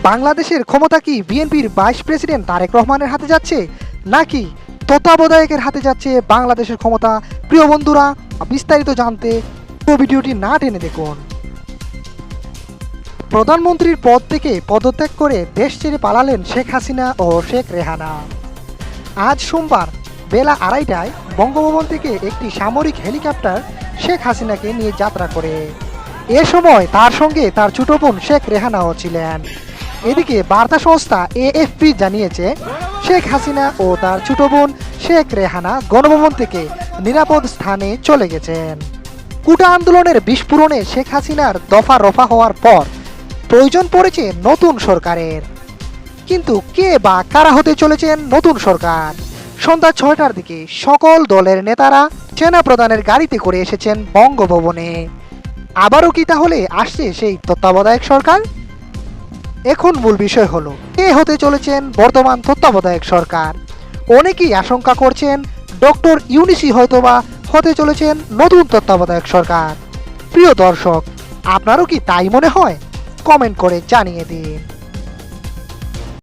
বাংলাদেশের ক্ষমতা কি বিএনপির ভাইস প্রেসিডেন্ট তারেক রহমানের হাতে যাচ্ছে, নাকি তত্ত্বাবধায়কের হাতে যাচ্ছে বাংলাদেশের ক্ষমতা? প্রিয় বন্ধুরা, বিস্তারিত জানতে পুরো ভিডিওটি না টেনে দেখুন। প্রধানমন্ত্রীর পদ থেকে পদত্যাগ করে দেশ ছেড়ে পালালেন শেখ হাসিনা ও শেখ রেহানা। আজ সোমবার বেলা 2:30টায় বঙ্গভবন থেকে একটি সামরিক হেলিকপ্টার শেখ হাসিনাকে নিয়ে যাত্রা করে। এ সময় তার সঙ্গে তার ছোট বোন শেখ রেহানাও ছিলেন। এদিকে বার্তা সংস্থা এএফপি জানিয়েছে, শেখ হাসিনা ও তার ছোট বোন শেখ রেহানা গণভবন থেকে নিরাপদ স্থানে চলে গেছেন। কোটা আন্দোলনের বিস্ফোরণে শেখ হাসিনার দফা রফা হওয়ার পর প্রয়োজন পড়েছে নতুন সরকারের। কিন্তু কে বা কারা হতে চলেছেন নতুন সরকার? সন্ধ্যা 6টার দিকে সকল দলের নেতারা সেনা প্রধানের গাড়িতে করে এসেছেন বঙ্গভবনে। আবারও কি তাহলে আসছে সেই তত্ত্বাবধায়ক সরকার? এখন মূল বিষয় হলো, কে হতে চলেছেন বর্তমান তত্ত্বাবধায়ক সরকার? অনেকেই আশঙ্কা করছেন ডক্টর ইউনূসই হয়তোবা হতে চলেছেন নতুন তত্ত্বাবধায়ক সরকার। প্রিয় দর্শক, আপনারও কি তাই মনে হয়? কমেন্ট করে জানিয়ে দিন।